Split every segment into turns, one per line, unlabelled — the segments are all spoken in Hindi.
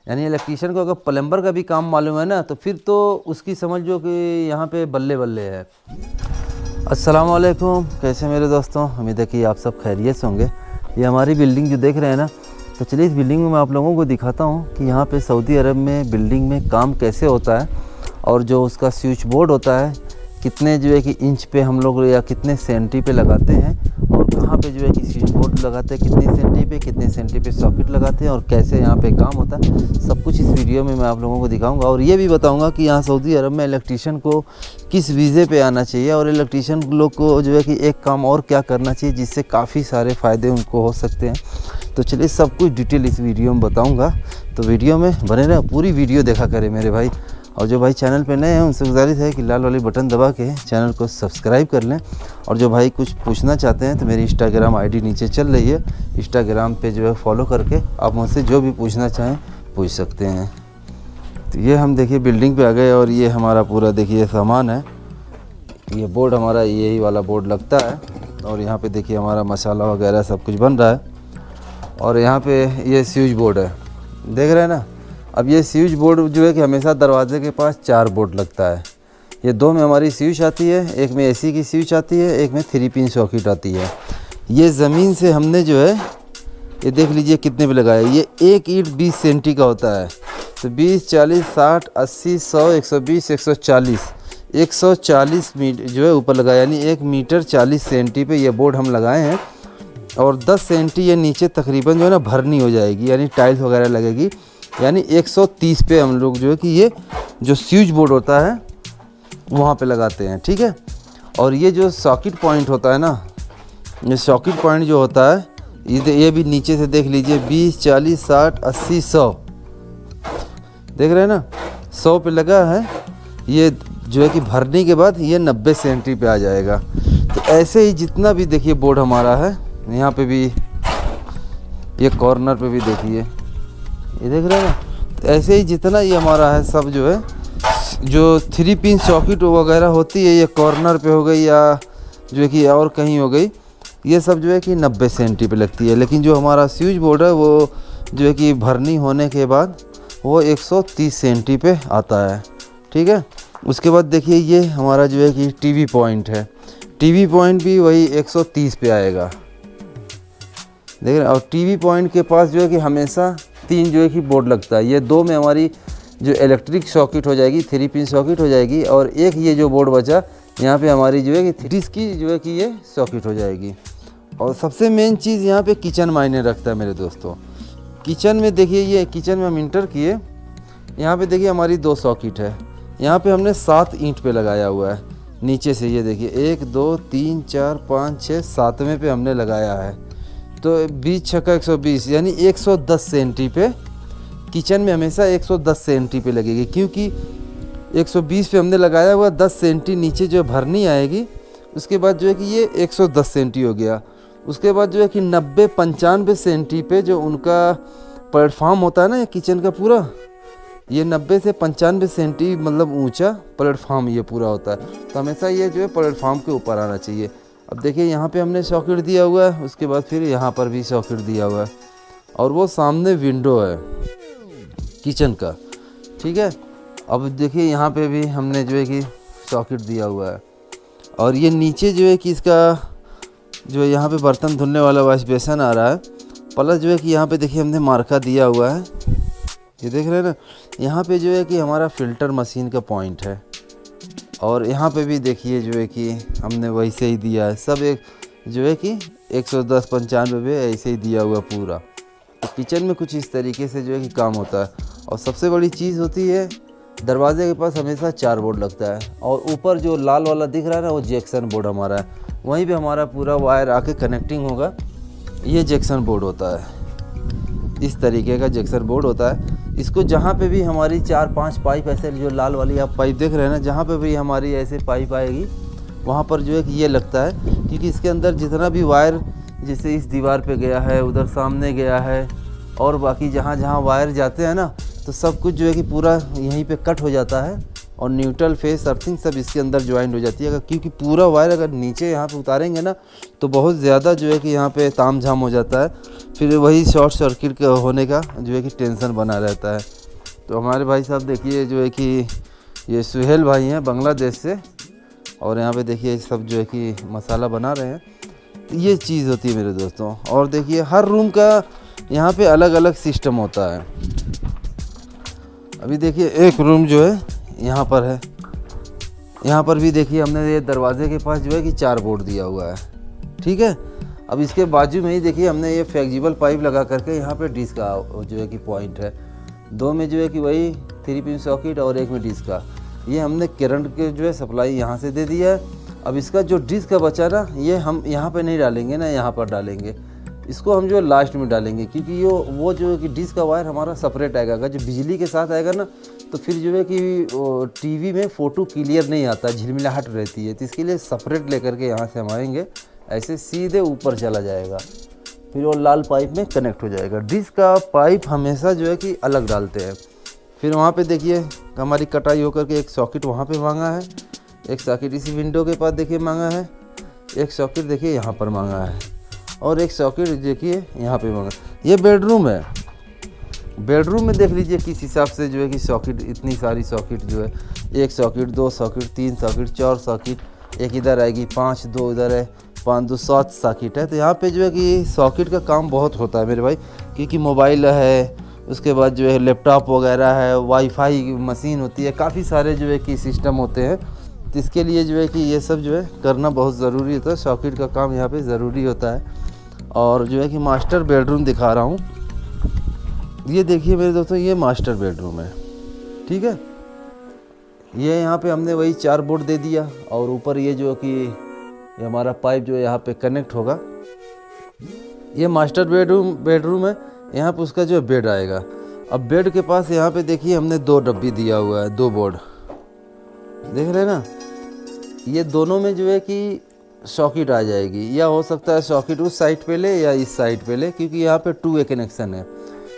यानी इलेक्ट्रीशियन को अगर प्लम्बर का भी काम मालूम है ना तो फिर तो उसकी समझ जो कि यहाँ पे बल्ले बल्ले है। अस्सलाम वालेकुम, कैसे मेरे दोस्तों, उम्मीद है कि आप सब खैरियत से होंगे। ये हमारी बिल्डिंग जो देख रहे हैं ना, तो चलिए इस बिल्डिंग में मैं आप लोगों को दिखाता हूँ कि यहाँ पे सऊदी अरब में बिल्डिंग में काम कैसे होता है और जो उसका स्विच बोर्ड होता है कितने जो है कि इंच पे हम लोग या कितने सेंटी पे लगाते हैं और कहाँ पे जो है कि स्विच बोर्ड लगाते हैं, कितने सेंटी पे सॉकेट लगाते हैं और कैसे यहाँ पे काम होता है, सब कुछ इस वीडियो में मैं आप लोगों को दिखाऊंगा। और ये भी बताऊंगा कि यहाँ सऊदी अरब में इलेक्ट्रीशियन को किस वीज़े पे आना चाहिए और इलेक्ट्रीशियन लोग को जो है कि एक काम और क्या करना चाहिए जिससे काफ़ी सारे फ़ायदे उनको हो सकते हैं। तो चलिए सब कुछ डिटेल इस वीडियो में बताऊँगा, तो वीडियो में बने रहे, पूरी वीडियो देखा करें मेरे भाई। और जो भाई चैनल पे नए हैं उनसे गुजारिश है कि लाल वाली बटन दबा के चैनल को सब्सक्राइब कर लें। और जो भाई कुछ पूछना चाहते हैं तो मेरी इंस्टाग्राम आईडी नीचे चल रही है, इंस्टाग्राम पे जो है फॉलो करके आप मुझसे जो भी पूछना चाहें पूछ सकते हैं। तो ये हम देखिए बिल्डिंग पे आ गए और ये हमारा पूरा देखिए सामान है। ये बोर्ड हमारा यही वाला बोर्ड लगता है और यहाँ पे देखिए हमारा मसाला वगैरह सब कुछ बन रहा है। और यहाँ पे ये स्विच बोर्ड है, देख रहे हैं ना। अब ये स्विच बोर्ड जो है कि हमेशा दरवाजे के पास 4 बोर्ड लगता है। ये 2 में हमारी स्विच आती है, एक में एसी की स्विच आती है, एक में 3 पिन सॉकेट आती है। ये ज़मीन से हमने जो है ये देख लीजिए कितने पे लगाया। ये एक ईंट 20 सेंटी का होता है, तो 20, 40, 60, 80, 100, 120, 140, 140 मीटर जो है ऊपर लगाया, यानी 1 मीटर 40 सेंटी पे ये बोर्ड हम लगाए हैं। और 10 सेंटी ये नीचे तकरीबन जो है ना भरनी हो जाएगी, यानी टाइल्स वगैरह लगेगी, यानी 130 पे हम लोग जो है कि ये जो स्विच बोर्ड होता है वहाँ पे लगाते हैं, ठीक है। और ये जो सॉकेट पॉइंट होता है ना, ये सॉकेट पॉइंट जो होता है ये भी नीचे से देख लीजिए 20, 40, 60, 80, 100, देख रहे हैं ना, 100 पे लगा है। ये जो है कि भरने के बाद ये 90 सेंटी पे आ जाएगा। तो ऐसे ही जितना भी देखिए बोर्ड हमारा है, यहाँ पे भी ये कॉर्नर पे भी देखिए, ये देख रहे हैं ना। तो ऐसे ही जितना ये हमारा है सब जो है, जो 3 पिन सॉकेट वगैरह होती है, ये कॉर्नर पे हो गई या जो है कि और कहीं हो गई, ये सब जो है कि 90 सेंटी पे लगती है। लेकिन जो हमारा स्विच बोर्ड है वो जो है कि भरनी होने के बाद वो 130 सेंटी पे आता है, ठीक है। उसके बाद देखिए ये हमारा जो है कि टीवी पॉइंट है, टीवी पॉइंट भी वही 130 पे आएगा, देख रहे हैं। और टीवी पॉइंट के पास जो है कि हमेशा 3 जो है कि बोर्ड लगता है। ये 2 में हमारी जो इलेक्ट्रिक सॉकेट हो जाएगी, 3 पिन सॉकेट हो जाएगी, और एक ये जो बोर्ड बचा यहाँ पे हमारी जो है कि डिस्क की जो है कि ये सॉकेट हो जाएगी। और सबसे मेन चीज़ यहाँ पे किचन मायने रखता है मेरे दोस्तों। किचन में देखिए, ये किचन में हम इंटर किए, यहाँ पे देखिए हमारी 2 सॉकेट है। यहाँ पे हमने 7 ईंट पे लगाया हुआ है नीचे से, ये देखिए 1, 2, 3, 4, 5, 6, 7वें पे हमने लगाया है। तो 20 छक्का 120, यानी 110 सेंटी पे किचन में हमेशा 110 सेंटी पे लगेगी, क्योंकि 120 पे हमने लगाया हुआ, 10 सेंटी नीचे जो भरनी आएगी। उसके बाद जो है कि ये 110 सेंटी हो गया। उसके बाद जो है कि 90-95 सेंटी पे जो उनका प्लेटफॉर्म होता है ना ये किचन का पूरा, ये 90 से 95 सेंटी मतलब ऊंचा प्लेटफॉर्म ये पूरा होता है। तो हमेशा ये जो है प्लेटफॉर्म के ऊपर आना चाहिए। अब देखिए यहाँ पे हमने सॉकेट दिया हुआ है, उसके बाद फिर यहाँ पर भी सॉकेट दिया हुआ है, और वो सामने विंडो है किचन का, ठीक है। अब देखिए यहाँ पे भी हमने जो है कि सॉकेट दिया हुआ है। और ये नीचे जो है कि इसका जो यहाँ पे बर्तन धुलने वाला वॉश बेसन आ रहा है, प्लस जो है कि यहाँ पे देखिए हमने मार्का दिया हुआ है, ये देख रहे हैं ना। यहाँ पे जो है कि हमारा फ़िल्टर मशीन का पॉइंट है, और यहाँ पे भी देखिए जो है कि हमने वैसे ही दिया है, सब एक जो है कि 110-95 पे ऐसे ही दिया हुआ पूरा। तो किचन में कुछ इस तरीके से जो है कि काम होता है। और सबसे बड़ी चीज़ होती है, दरवाजे के पास हमेशा 4 बोर्ड लगता है, और ऊपर जो लाल वाला दिख रहा है ना वो जैक्सन बोर्ड हमारा है, वहीं पे हमारा पूरा वायर आके कनेक्टिंग होगा। ये जैक्सन बोर्ड होता है, इस तरीके का जैक्सन बोर्ड होता है। इसको जहाँ पे भी हमारी 4-5 पाइप ऐसे जो लाल वाली आप पाइप देख रहे हैं ना, जहाँ पे भी हमारी ऐसे पाइप आएगी वहाँ पर जो है कि ये लगता है, क्योंकि इसके अंदर जितना भी वायर जैसे इस दीवार पे गया है, उधर सामने गया है, और बाकी जहाँ जहाँ वायर जाते हैं ना, तो सब कुछ जो है कि पूरा यहीं पे कट हो जाता है और न्यूट्रल, फेस, अर्थिंग सब इसके अंदर ज्वाइंट हो जाती है। अगर क्योंकि पूरा वायर अगर नीचे यहाँ पे उतारेंगे ना तो बहुत ज़्यादा जो है कि यहाँ पे ताम झाम हो जाता है, फिर वही शॉर्ट सर्किट होने का जो है कि टेंशन बना रहता है। तो हमारे भाई साहब देखिए जो है कि ये सुहेल भाई हैं बांग्लादेश से, और यहाँ पे देखिए सब जो है कि मसाला बना रहे हैं। तो ये चीज़ होती है मेरे दोस्तों। और देखिए हर रूम का यहाँ पे अलग अलग सिस्टम होता है। अभी देखिए एक रूम जो है यहाँ पर है, यहाँ पर भी देखिए हमने ये दरवाजे के पास जो है कि 4 बोर्ड दिया हुआ है, ठीक है। अब इसके बाजू में ही देखिए हमने ये फ्लेक्सिबल पाइप लगा करके यहाँ पे डिस्क का जो है कि पॉइंट है, 2 में जो है कि वही 3 पिन सॉकेट और 1 में डिस्क का, ये हमने करंट के जो है सप्लाई यहाँ से दे दिया है। अब इसका जो डिस्क का बचा ना, ये हम यहाँ पे नहीं डालेंगे ना, यहाँ पर डालेंगे, इसको हम जो है लास्ट में डालेंगे, क्योंकि ये वो जो है कि डिस्क का वायर हमारा सेपरेट आएगा। अगर जो बिजली के साथ आएगा ना तो फिर जो है कि टीवी में फ़ोटो क्लियर नहीं आता, झिलमिलाहट रहती है। तो इसके लिए सेपरेट लेकर के यहाँ से हम आएंगे, ऐसे सीधे ऊपर चला जाएगा, फिर वो लाल पाइप में कनेक्ट हो जाएगा। डिस्क का पाइप हमेशा जो है कि अलग डालते हैं। फिर वहाँ पे देखिए हमारी कटाई होकर के एक सॉकेट वहाँ पे मांगा है, एक सॉकेट इसी विंडो के पास देखिए मांगा है, एक सॉकेट देखिए यहाँ पर मांगा है, और एक सॉकेट देखिए यहाँ पे मांगा। ये बेडरूम है, बेडरूम में देख लीजिए किस हिसाब से जो है कि सॉकेट, इतनी सारी सॉकेट जो है, 1 सॉकेट, 2 सॉकेट, 3 सॉकेट, 4 सॉकेट, एक इधर आएगी 5, 2 इधर है, 5 2 7 सॉकेट है। तो यहाँ पे जो है कि सॉकेट का काम बहुत होता है मेरे भाई, क्योंकि मोबाइल है, उसके बाद जो है लैपटॉप वगैरह है, वाईफाई मशीन होती है, काफ़ी सारे जो है कि सिस्टम होते हैं। तो इसके लिए जो है कि ये सब जो है करना बहुत ज़रूरी होता है, सॉकेट का काम यहाँ पे ज़रूरी होता है। और जो है कि मास्टर बेडरूम दिखा रहा हूँ, ये देखिए मेरे दोस्तों, ये मास्टर बेडरूम है, ठीक है। ये यहाँ पे हमने वही 4 बोर्ड दे दिया, और ऊपर ये जो कि ये हमारा पाइप जो है यहाँ पे कनेक्ट होगा। ये मास्टर बेडरूम है, यहाँ पे उसका जो बेड आएगा। अब बेड के पास यहाँ पे देखिए हमने 2 डब्बी दिया हुआ है, 2 बोर्ड देख रहे हैं ना। ये दोनों में जो है कि सॉकेट आ जाएगी, या हो सकता है सॉकेट उस साइड पे ले या इस साइड पे ले, क्योंकि यहाँ पे 2 वे कनेक्शन है।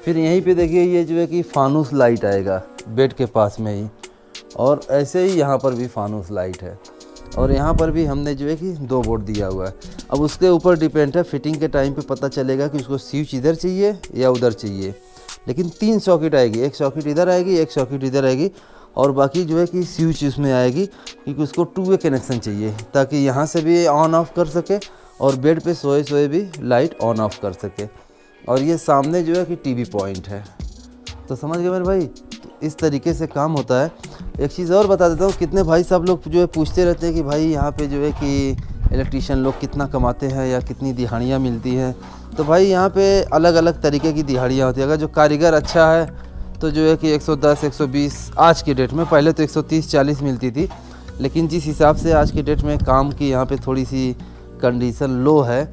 फिर यहीं पे देखिए ये जो है कि फानूस लाइट आएगा बेड के पास में ही, और ऐसे ही यहाँ पर भी फानूस लाइट है, और यहाँ पर भी हमने जो है कि 2 बोर्ड दिया हुआ है। अब उसके ऊपर डिपेंड है, फिटिंग के टाइम पे पता चलेगा कि उसको स्विच इधर चाहिए या उधर चाहिए। लेकिन 3 सॉकेट आएगी, 1 सॉकेट इधर आएगी, 1 सॉकेट इधर आएगी, और बाकी जो है कि स्विच उसमें आएगी, क्योंकि उसको 2 वे कनेक्शन चाहिए, ताकि यहाँ से भी ऑन ऑफ कर सके और बेड पे सोए भी लाइट ऑन ऑफ कर सके। और ये सामने जो है कि टीवी पॉइंट है। तो समझ गए मेरे भाई, तो इस तरीके से काम होता है। एक चीज़ और बता देता हूँ, कितने भाई साहब लोग जो है पूछते रहते हैं कि भाई यहाँ पे जो है कि इलेक्ट्रीशियन लोग कितना कमाते हैं या कितनी दिहाड़ियाँ मिलती हैं। तो भाई यहाँ पे अलग अलग तरीके की दिहाड़ियाँ होती है। अगर जो कारीगर अच्छा है तो जो है कि 110 120 आज की डेट में, पहले तो 130 40 मिलती थी, लेकिन जिस हिसाब से आज की डेट में काम की यहाँ पे थोड़ी सी कंडीशन लो है,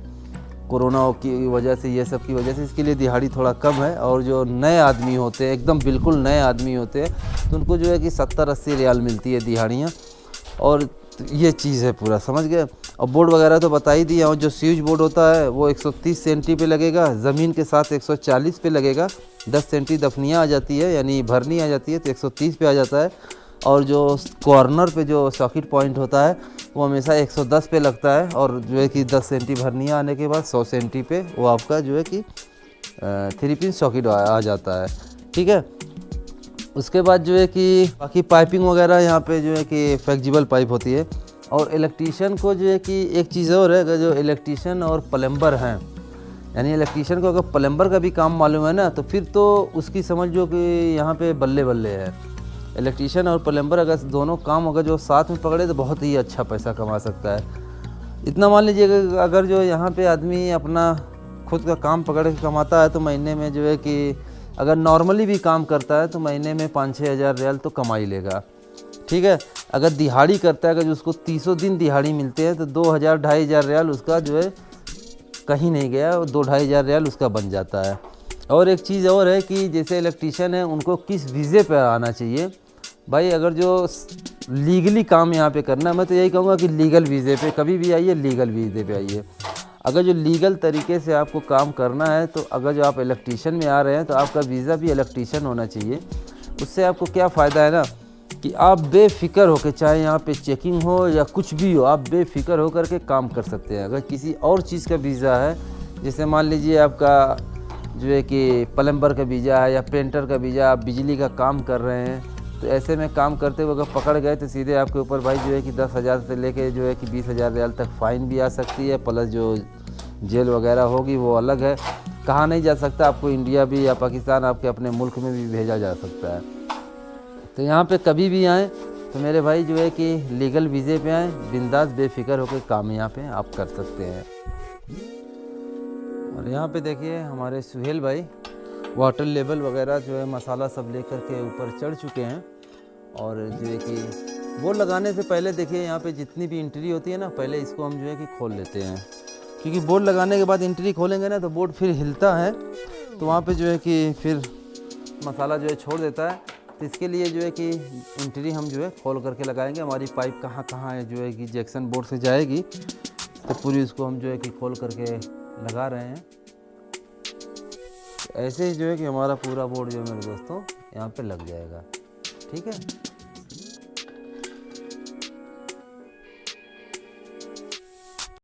कोरोना की वजह से, ये सब की वजह से, इसके लिए दिहाड़ी थोड़ा कम है। और जो नए आदमी होते हैं, एकदम बिल्कुल नए आदमी होते हैं, तो उनको जो है कि 70-80 रियाल मिलती है दिहाड़ियाँ। और ये चीज़ है पूरा, समझ गए। और बोर्ड वगैरह तो बता ही दिया, और जो स्विच बोर्ड होता है वो 130 सेंटी पे लगेगा, ज़मीन के साथ 140 पे लगेगा। 10 सेंटी दफनियाँ आ जाती है, यानी भरनी आ जाती है, तो 130 पे आ जाता है। और जो कॉर्नर पे जो सॉकेट पॉइंट होता है वो हमेशा 110 पे लगता है, और जो है कि 10 सेंटी भरनियाँ आने के बाद 100 सेंटी पे वो आपका जो है कि 3 पिन सॉकेट आ जाता है, ठीक है। उसके बाद जो है कि बाकी पाइपिंग वगैरह यहाँ पे जो है कि फ्लेक्सिबल पाइप होती है। और इलेक्ट्रीशियन को जो है कि एक चीज़ और है, अगर जो इलेक्ट्रीशियन और प्लम्बर हैं, यानी इलेक्ट्रीशियन को अगर प्लम्बर का भी काम मालूम है ना, तो फिर तो उसकी समझ जो कि यहाँ पे बल्ले बल्ले है। इलेक्ट्रीशियन और प्लम्बर अगर दोनों काम अगर जो साथ में पकड़े तो बहुत ही अच्छा पैसा कमा सकता है। इतना मान लीजिए अगर जो यहाँ पे आदमी अपना खुद का काम पकड़ के कमाता है, तो महीने में जो है कि अगर नॉर्मली भी काम करता है तो महीने में 5-6 हज़ार रियाल तो कमा ही लेगा, ठीक है। अगर दिहाड़ी करता है, अगर उसको 30 दिन दिहाड़ी मिलते हैं, तो 2,000-2,500 रियाल उसका जो है कहीं नहीं गया, 2-2,500 रियाल उसका बन जाता है। और एक चीज़ और है कि जैसे इलेक्ट्रीशियन है, उनको किस वीज़े पे आना चाहिए भाई। अगर जो लीगली काम यहाँ पे करना है, मैं तो यही कहूँगा कि लीगल वीज़े पे कभी भी आइए, लीगल वीज़े पे आइए। अगर जो लीगल तरीके से आपको काम करना है, तो अगर जो आप इलेक्ट्रीशियन में आ रहे हैं तो आपका वीज़ा भी इलेक्ट्रीशियन होना चाहिए। उससे आपको क्या फ़ायदा है ना, कि आप बेफिक्र होकर, चाहे यहाँ पे चेकिंग हो या कुछ भी हो, आप बेफिक्र होकर के काम कर सकते हैं। अगर किसी और चीज़ का वीज़ा है, जैसे मान लीजिए आपका जो है कि प्लम्बर का वीज़ा है या पेंटर का वीज़ा, आप बिजली का काम कर रहे हैं, तो ऐसे में काम करते हुए अगर पकड़ गए तो सीधे आपके ऊपर भाई जो है कि 10,000 से लेके जो है कि 20,000 रियाल तक फ़ाइन भी आ सकती है, प्लस जो जेल वगैरह होगी वो अलग है। कहा नहीं जा सकता, आपको इंडिया भी या पाकिस्तान, आपके अपने मुल्क में भी भेजा जा सकता है। तो यहाँ पे कभी भी आएँ तो मेरे भाई जो है कि लीगल वीज़े पे आएँ, बिंदास बेफिक्र होकर काम यहाँ पे आप कर सकते हैं। और यहाँ पे देखिए हमारे सुहेल भाई वाटर लेवल वगैरह जो है मसाला सब लेकर के ऊपर चढ़ चुके हैं। और जो है कि बोर्ड लगाने से पहले देखिए यहाँ पे जितनी भी एंट्री होती है ना, पहले इसको हम जो है कि खोल लेते हैं, क्योंकि बोर्ड लगाने के बाद एंट्री खोलेंगे ना तो बोर्ड फिर हिलता है, तो वहाँ पे जो है कि फिर मसाला जो है छोड़ देता है। तो इसके लिए जो है कि एंट्री हम जो है खोल करके लगाएंगे। हमारी पाइप कहाँ कहाँ है जो है कि जैक्सन बोर्ड से जाएगी, तो पूरी उसको हम जो है कि खोल करके लगा रहे हैं। ऐसे ही जो है कि हमारा पूरा बोर्ड जो है मेरे दोस्तों यहाँ पे लग जाएगा। ठीक है।